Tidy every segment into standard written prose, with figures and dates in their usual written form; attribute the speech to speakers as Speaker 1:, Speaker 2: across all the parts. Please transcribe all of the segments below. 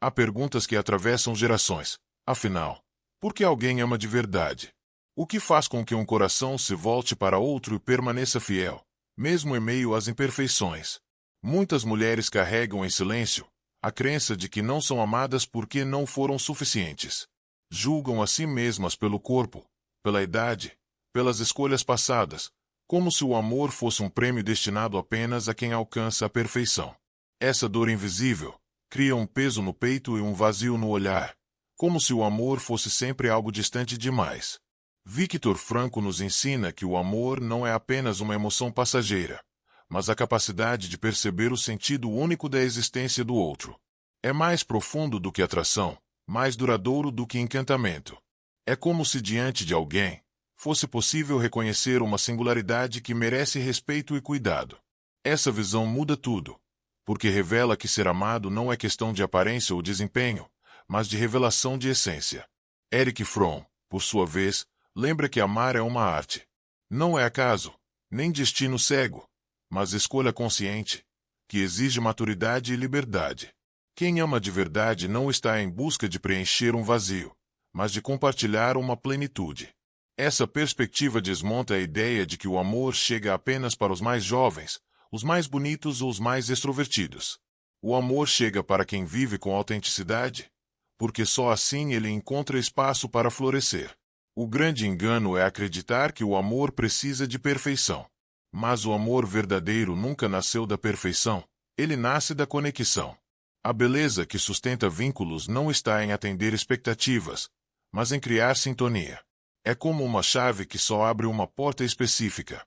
Speaker 1: Há perguntas que atravessam gerações. Afinal, por que alguém ama de verdade? O que faz com que um coração se volte para outro e permaneça fiel, mesmo em meio às imperfeições? Muitas mulheres carregam em silêncio a crença de que não são amadas porque não foram suficientes. Julgam a si mesmas pelo corpo, pela idade, pelas escolhas passadas, como se o amor fosse um prêmio destinado apenas a quem alcança a perfeição. Essa dor invisível cria um peso no peito e um vazio no olhar, como se o amor fosse sempre algo distante demais. Viktor Frankl nos ensina que o amor não é apenas uma emoção passageira, mas a capacidade de perceber o sentido único da existência do outro. É mais profundo do que atração, mais duradouro do que encantamento. É como se diante de alguém fosse possível reconhecer uma singularidade que merece respeito e cuidado. Essa visão muda tudo, porque revela que ser amado não é questão de aparência ou desempenho, mas de revelação de essência. Erich Fromm, por sua vez, lembra que amar é uma arte. Não é acaso, nem destino cego, mas escolha consciente, que exige maturidade e liberdade. Quem ama de verdade não está em busca de preencher um vazio, mas de compartilhar uma plenitude. Essa perspectiva desmonta a ideia de que o amor chega apenas para os mais jovens, os mais bonitos ou os mais extrovertidos. O amor chega para quem vive com autenticidade, porque só assim ele encontra espaço para florescer. O grande engano é acreditar que o amor precisa de perfeição. Mas o amor verdadeiro nunca nasceu da perfeição, ele nasce da conexão. A beleza que sustenta vínculos não está em atender expectativas, mas em criar sintonia. É como uma chave que só abre uma porta específica.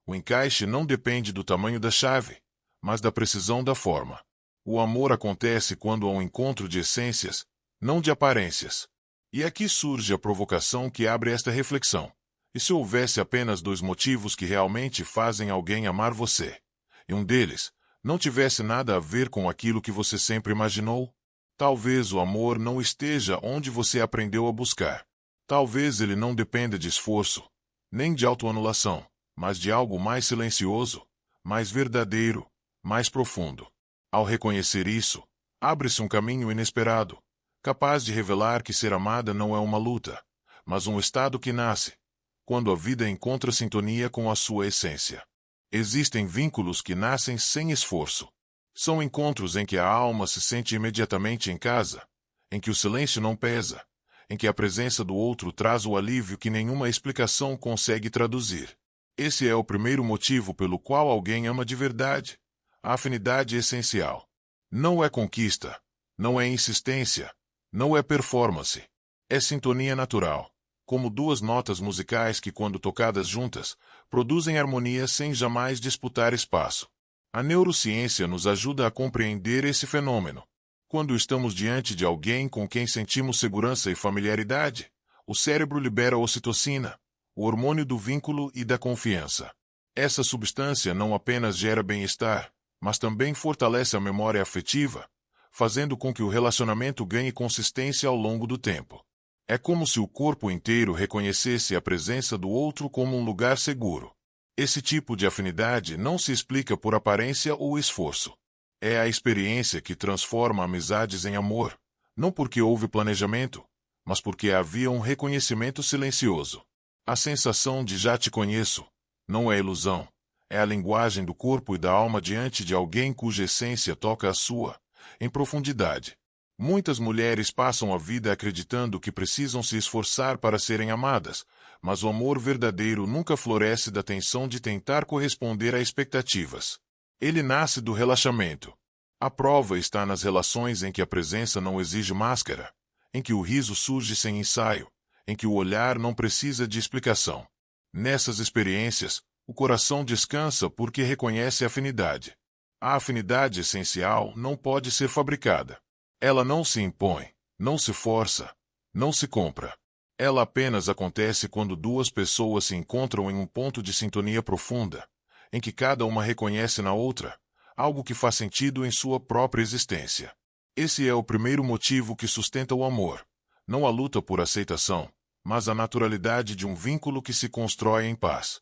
Speaker 1: O encaixe não depende do tamanho da chave, mas da precisão da forma. O amor acontece quando há um encontro de essências, não de aparências. E aqui surge a provocação que abre esta reflexão. E se houvesse apenas dois motivos que realmente fazem alguém amar você, e um deles não tivesse nada a ver com aquilo que você sempre imaginou? Talvez o amor não esteja onde você aprendeu a buscar. Talvez ele não dependa de esforço, nem de autoanulação, mas de algo mais silencioso, mais verdadeiro, mais profundo. Ao reconhecer isso, abre-se um caminho inesperado, capaz de revelar que ser amada não é uma luta, mas um estado que nasce quando a vida encontra sintonia com a sua essência. Existem vínculos que nascem sem esforço. São encontros em que a alma se sente imediatamente em casa, em que o silêncio não pesa, em que a presença do outro traz o alívio que nenhuma explicação consegue traduzir. Esse é o primeiro motivo pelo qual alguém ama de verdade. A afinidade essencial. Não é conquista, não é insistência, não é performance. É sintonia natural, como duas notas musicais que, quando tocadas juntas, produzem harmonia sem jamais disputar espaço. A neurociência nos ajuda a compreender esse fenômeno. Quando estamos diante de alguém com quem sentimos segurança e familiaridade, o cérebro libera ocitocina, o hormônio do vínculo e da confiança. Essa substância não apenas gera bem-estar, mas também fortalece a memória afetiva, fazendo com que o relacionamento ganhe consistência ao longo do tempo. É como se o corpo inteiro reconhecesse a presença do outro como um lugar seguro. Esse tipo de afinidade não se explica por aparência ou esforço. É a experiência que transforma amizades em amor, não porque houve planejamento, mas porque havia um reconhecimento silencioso. A sensação de já te conheço não é ilusão, é a linguagem do corpo e da alma diante de alguém cuja essência toca a sua, em profundidade. Muitas mulheres passam a vida acreditando que precisam se esforçar para serem amadas, mas o amor verdadeiro nunca floresce da tensão de tentar corresponder a expectativas. Ele nasce do relaxamento. A prova está nas relações em que a presença não exige máscara, em que o riso surge sem ensaio, em que o olhar não precisa de explicação. Nessas experiências, o coração descansa porque reconhece a afinidade. A afinidade essencial não pode ser fabricada. Ela não se impõe, não se força, não se compra. Ela apenas acontece quando duas pessoas se encontram em um ponto de sintonia profunda, em que cada uma reconhece na outra algo que faz sentido em sua própria existência. Esse é o primeiro motivo que sustenta o amor, não a luta por aceitação, mas a naturalidade de um vínculo que se constrói em paz.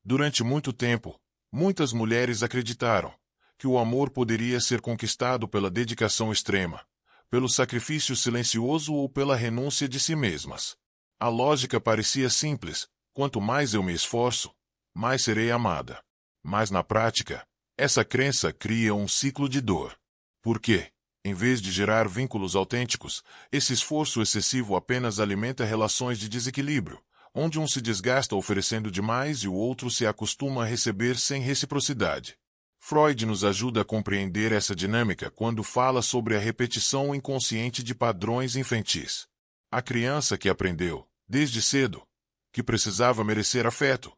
Speaker 1: Durante muito tempo, muitas mulheres acreditaram que o amor poderia ser conquistado pela dedicação extrema, pelo sacrifício silencioso ou pela renúncia de si mesmas. A lógica parecia simples: quanto mais eu me esforço, mais serei amada. Mas na prática, essa crença cria um ciclo de dor. Por quê? Em vez de gerar vínculos autênticos, esse esforço excessivo apenas alimenta relações de desequilíbrio, onde um se desgasta oferecendo demais e o outro se acostuma a receber sem reciprocidade. Freud nos ajuda a compreender essa dinâmica quando fala sobre a repetição inconsciente de padrões infantis. A criança que aprendeu, desde cedo, que precisava merecer afeto,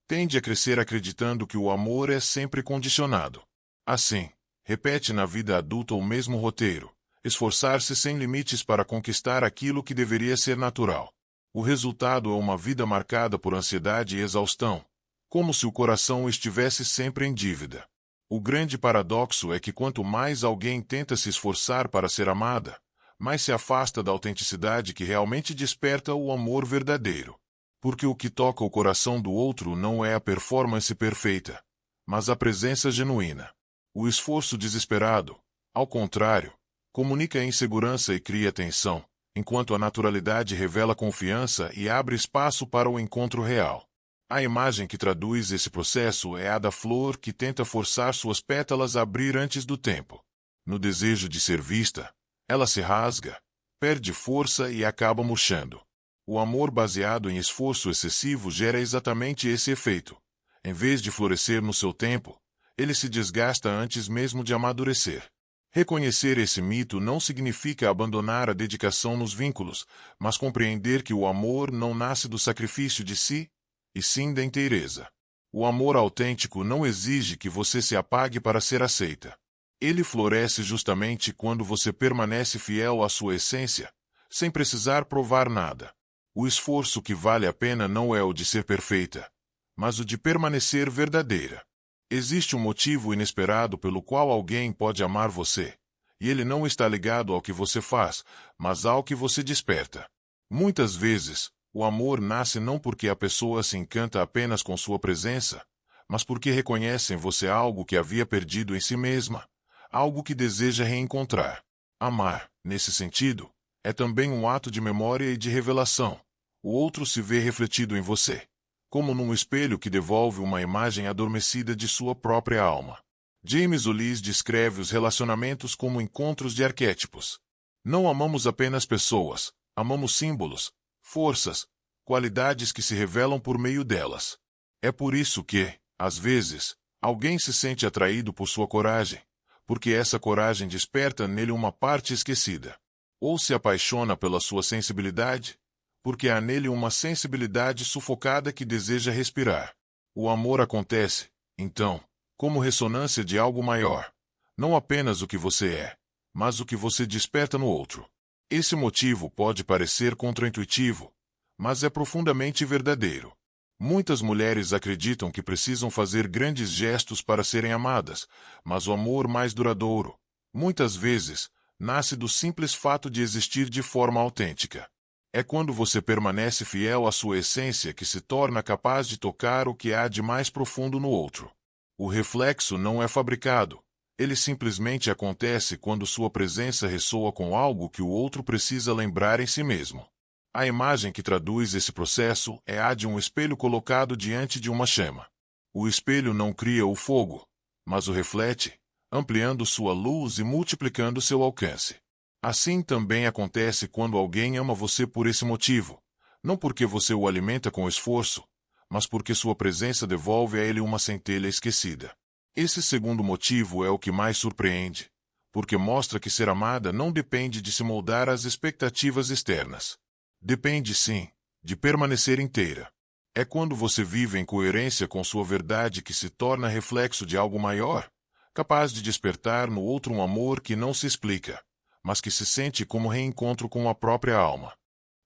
Speaker 1: tende a crescer acreditando que o amor é sempre condicionado. Assim, repete na vida adulta o mesmo roteiro: esforçar-se sem limites para conquistar aquilo que deveria ser natural. O resultado é uma vida marcada por ansiedade e exaustão, como se o coração estivesse sempre em dívida. O grande paradoxo é que quanto mais alguém tenta se esforçar para ser amada, mais se afasta da autenticidade que realmente desperta o amor verdadeiro. Porque o que toca o coração do outro não é a performance perfeita, mas a presença genuína. O esforço desesperado, ao contrário, comunica insegurança e cria tensão, enquanto a naturalidade revela confiança e abre espaço para o encontro real. A imagem que traduz esse processo é a da flor que tenta forçar suas pétalas a abrir antes do tempo. No desejo de ser vista, ela se rasga, perde força e acaba murchando. O amor baseado em esforço excessivo gera exatamente esse efeito. Em vez de florescer no seu tempo, ele se desgasta antes mesmo de amadurecer. Reconhecer esse mito não significa abandonar a dedicação nos vínculos, mas compreender que o amor não nasce do sacrifício de si, e sim da inteireza. O amor autêntico não exige que você se apague para ser aceita. Ele floresce justamente quando você permanece fiel à sua essência, sem precisar provar nada. O esforço que vale a pena não é o de ser perfeita, mas o de permanecer verdadeira. Existe um motivo inesperado pelo qual alguém pode amar você, e ele não está ligado ao que você faz, mas ao que você desperta. Muitas vezes, o amor nasce não porque a pessoa se encanta apenas com sua presença, mas porque reconhece em você algo que havia perdido em si mesma, algo que deseja reencontrar. Amar, nesse sentido, é também um ato de memória e de revelação. O outro se vê refletido em você, como num espelho que devolve uma imagem adormecida de sua própria alma. James Ulis descreve os relacionamentos como encontros de arquétipos. Não amamos apenas pessoas, amamos símbolos, forças, qualidades que se revelam por meio delas. É por isso que, às vezes, alguém se sente atraído por sua coragem, porque essa coragem desperta nele uma parte esquecida. Ou se apaixona pela sua sensibilidade, porque há nele uma sensibilidade sufocada que deseja respirar. O amor acontece, então, como ressonância de algo maior. Não apenas o que você é, mas o que você desperta no outro. Esse motivo pode parecer contraintuitivo, mas é profundamente verdadeiro. Muitas mulheres acreditam que precisam fazer grandes gestos para serem amadas, mas o amor mais duradouro, muitas vezes, nasce do simples fato de existir de forma autêntica. É quando você permanece fiel à sua essência que se torna capaz de tocar o que há de mais profundo no outro. O reflexo não é fabricado, ele simplesmente acontece quando sua presença ressoa com algo que o outro precisa lembrar em si mesmo. A imagem que traduz esse processo é a de um espelho colocado diante de uma chama. O espelho não cria o fogo, mas o reflete, ampliando sua luz e multiplicando seu alcance. Assim também acontece quando alguém ama você por esse motivo, não porque você o alimenta com esforço, mas porque sua presença devolve a ele uma centelha esquecida. Esse segundo motivo é o que mais surpreende, porque mostra que ser amada não depende de se moldar às expectativas externas. Depende, sim, de permanecer inteira. É quando você vive em coerência com sua verdade que se torna reflexo de algo maior, capaz de despertar no outro um amor que não se explica, mas que se sente como reencontro com a própria alma.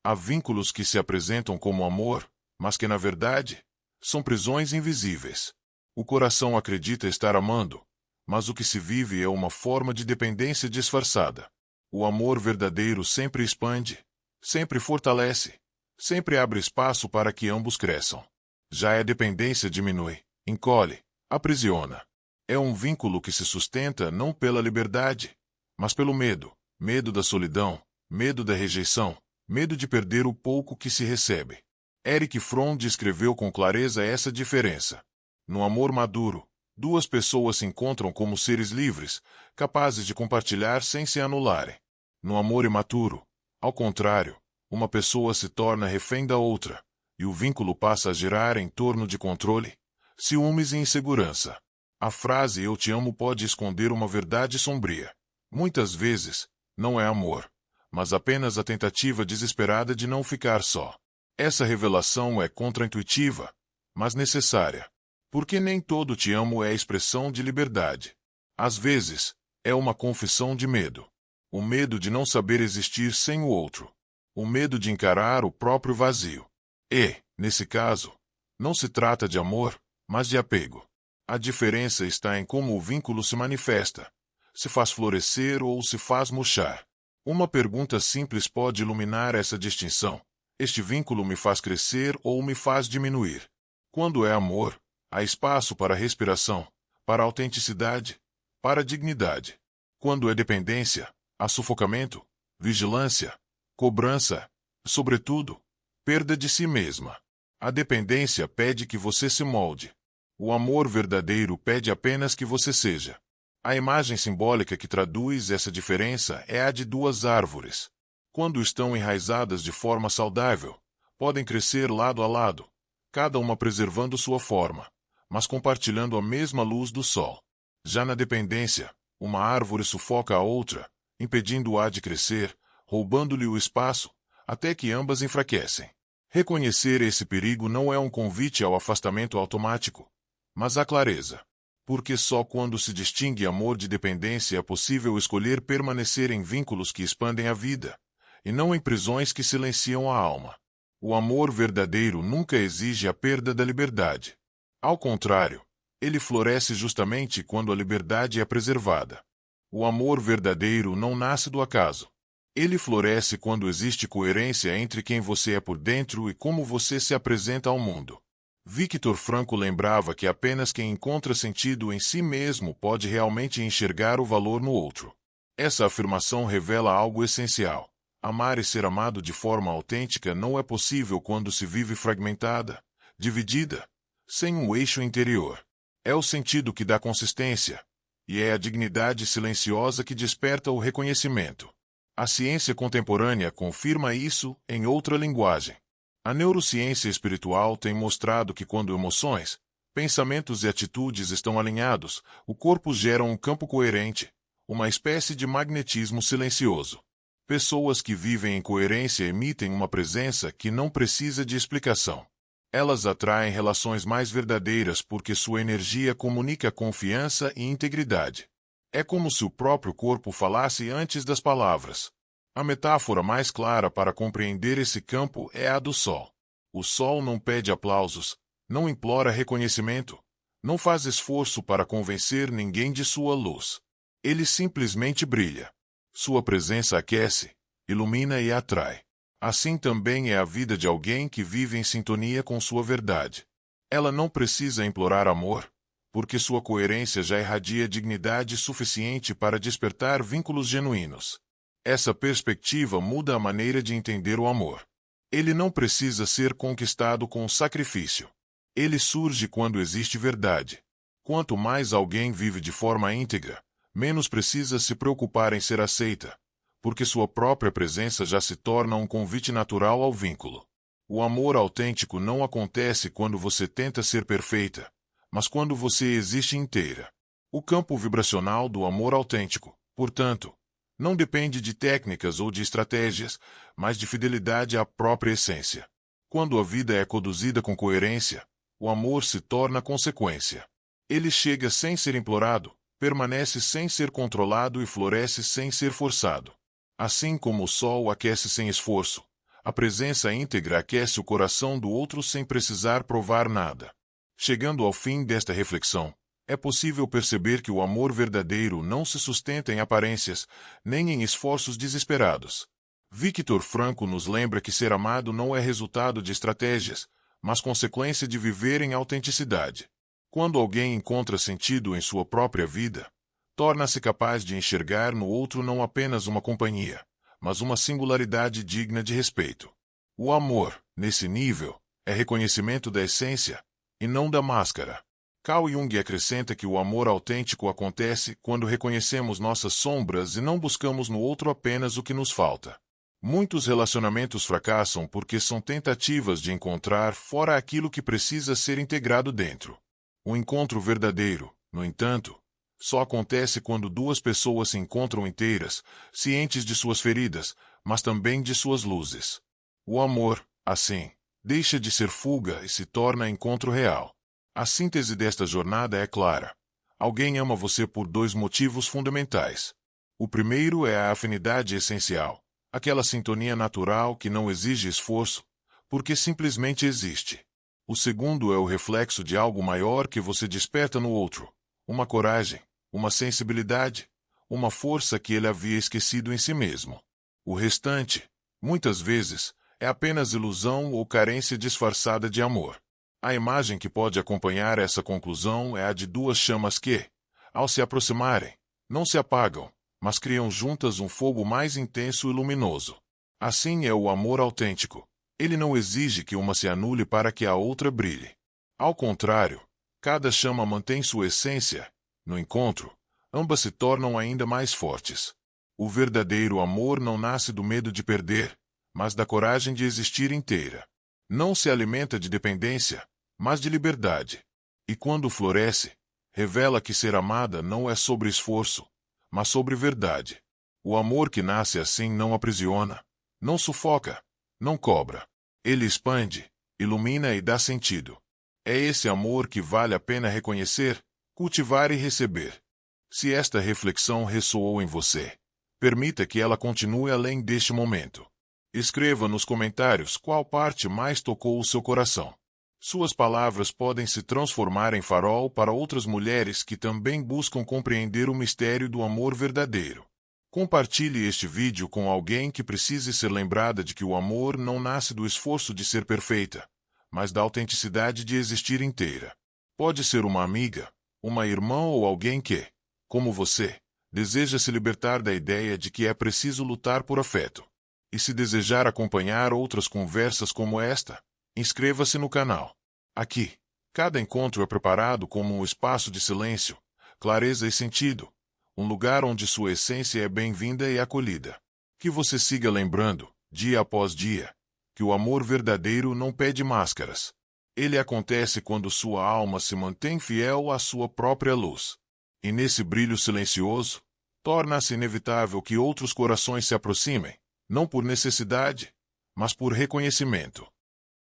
Speaker 1: Há vínculos que se apresentam como amor, mas que, na verdade, são prisões invisíveis. O coração acredita estar amando, mas o que se vive é uma forma de dependência disfarçada. O amor verdadeiro sempre expande, sempre fortalece, sempre abre espaço para que ambos cresçam. Já a dependência diminui, encolhe, aprisiona. É um vínculo que se sustenta não pela liberdade, mas pelo medo, medo da solidão, medo da rejeição, medo de perder o pouco que se recebe. Erich Fromm descreveu com clareza essa diferença. No amor maduro, duas pessoas se encontram como seres livres, capazes de compartilhar sem se anularem. No amor imaturo, ao contrário, uma pessoa se torna refém da outra, e o vínculo passa a girar em torno de controle, ciúmes e insegurança. A frase "eu te amo" pode esconder uma verdade sombria. Muitas vezes, não é amor, mas apenas a tentativa desesperada de não ficar só. Essa revelação é contraintuitiva, mas necessária. Porque nem todo "te amo" é expressão de liberdade. Às vezes, é uma confissão de medo. O medo de não saber existir sem o outro. O medo de encarar o próprio vazio. E, nesse caso, não se trata de amor, mas de apego. A diferença está em como o vínculo se manifesta. Se faz florescer ou se faz murchar. Uma pergunta simples pode iluminar essa distinção. Este vínculo me faz crescer ou me faz diminuir? Quando é amor, há espaço para respiração, para autenticidade, para dignidade. Quando é dependência, há sufocamento, vigilância, cobrança, sobretudo, perda de si mesma. A dependência pede que você se molde. O amor verdadeiro pede apenas que você seja. A imagem simbólica que traduz essa diferença é a de duas árvores. Quando estão enraizadas de forma saudável, podem crescer lado a lado, cada uma preservando sua forma, mas compartilhando a mesma luz do sol. Já na dependência, uma árvore sufoca a outra, impedindo-a de crescer, roubando-lhe o espaço, até que ambas enfraquecem. Reconhecer esse perigo não é um convite ao afastamento automático, mas à clareza. Porque só quando se distingue amor de dependência é possível escolher permanecer em vínculos que expandem a vida, e não em prisões que silenciam a alma. O amor verdadeiro nunca exige a perda da liberdade. Ao contrário, ele floresce justamente quando a liberdade é preservada. O amor verdadeiro não nasce do acaso. Ele floresce quando existe coerência entre quem você é por dentro e como você se apresenta ao mundo. Viktor Frankl lembrava que apenas quem encontra sentido em si mesmo pode realmente enxergar o valor no outro. Essa afirmação revela algo essencial. Amar e ser amado de forma autêntica não é possível quando se vive fragmentada, dividida, sem um eixo interior. É o sentido que dá consistência, e é a dignidade silenciosa que desperta o reconhecimento. A ciência contemporânea confirma isso em outra linguagem. A neurociência espiritual tem mostrado que quando emoções, pensamentos e atitudes estão alinhados, o corpo gera um campo coerente, uma espécie de magnetismo silencioso. Pessoas que vivem em coerência emitem uma presença que não precisa de explicação. Elas atraem relações mais verdadeiras porque sua energia comunica confiança e integridade. É como se o próprio corpo falasse antes das palavras. A metáfora mais clara para compreender esse campo é a do sol. O sol não pede aplausos, não implora reconhecimento, não faz esforço para convencer ninguém de sua luz. Ele simplesmente brilha. Sua presença aquece, ilumina e atrai. Assim também é a vida de alguém que vive em sintonia com sua verdade. Ela não precisa implorar amor, porque sua coerência já irradia dignidade suficiente para despertar vínculos genuínos. Essa perspectiva muda a maneira de entender o amor. Ele não precisa ser conquistado com sacrifício. Ele surge quando existe verdade. Quanto mais alguém vive de forma íntegra, menos precisa se preocupar em ser aceita, porque sua própria presença já se torna um convite natural ao vínculo. O amor autêntico não acontece quando você tenta ser perfeita, mas quando você existe inteira. O campo vibracional do amor autêntico, portanto, não depende de técnicas ou de estratégias, mas de fidelidade à própria essência. Quando a vida é conduzida com coerência, o amor se torna consequência. Ele chega sem ser implorado, permanece sem ser controlado e floresce sem ser forçado. Assim como o sol aquece sem esforço, a presença íntegra aquece o coração do outro sem precisar provar nada. Chegando ao fim desta reflexão, é possível perceber que o amor verdadeiro não se sustenta em aparências, nem em esforços desesperados. Viktor Frankl nos lembra que ser amado não é resultado de estratégias, mas consequência de viver em autenticidade. Quando alguém encontra sentido em sua própria vida, torna-se capaz de enxergar no outro não apenas uma companhia, mas uma singularidade digna de respeito. O amor, nesse nível, é reconhecimento da essência, e não da máscara. Carl Jung acrescenta que o amor autêntico acontece quando reconhecemos nossas sombras e não buscamos no outro apenas o que nos falta. Muitos relacionamentos fracassam porque são tentativas de encontrar fora aquilo que precisa ser integrado dentro. O encontro verdadeiro, no entanto, só acontece quando duas pessoas se encontram inteiras, cientes de suas feridas, mas também de suas luzes. O amor, assim, deixa de ser fuga e se torna encontro real. A síntese desta jornada é clara. Alguém ama você por dois motivos fundamentais. O primeiro é a afinidade essencial, aquela sintonia natural que não exige esforço, porque simplesmente existe. O segundo é o reflexo de algo maior que você desperta no outro, uma coragem, uma sensibilidade, uma força que ele havia esquecido em si mesmo. O restante, muitas vezes, é apenas ilusão ou carência disfarçada de amor. A imagem que pode acompanhar essa conclusão é a de duas chamas que, ao se aproximarem, não se apagam, mas criam juntas um fogo mais intenso e luminoso. Assim é o amor autêntico. Ele não exige que uma se anule para que a outra brilhe. Ao contrário, cada chama mantém sua essência. No encontro, ambas se tornam ainda mais fortes. O verdadeiro amor não nasce do medo de perder, mas da coragem de existir inteira. Não se alimenta de dependência, mas de liberdade. E quando floresce, revela que ser amada não é sobre esforço, mas sobre verdade. O amor que nasce assim não aprisiona, não sufoca, não cobra. Ele expande, ilumina e dá sentido. É esse amor que vale a pena reconhecer, cultivar e receber. Se esta reflexão ressoou em você, permita que ela continue além deste momento. Escreva nos comentários qual parte mais tocou o seu coração. Suas palavras podem se transformar em farol para outras mulheres que também buscam compreender o mistério do amor verdadeiro. Compartilhe este vídeo com alguém que precise ser lembrada de que o amor não nasce do esforço de ser perfeita, mas da autenticidade de existir inteira. Pode ser uma amiga, uma irmã ou alguém que, como você, deseja se libertar da ideia de que é preciso lutar por afeto. E se desejar acompanhar outras conversas como esta, inscreva-se no canal. Aqui, cada encontro é preparado como um espaço de silêncio, clareza e sentido, um lugar onde sua essência é bem-vinda e acolhida. Que você siga lembrando, dia após dia, que o amor verdadeiro não pede máscaras. Ele acontece quando sua alma se mantém fiel à sua própria luz. E nesse brilho silencioso, torna-se inevitável que outros corações se aproximem, não por necessidade, mas por reconhecimento.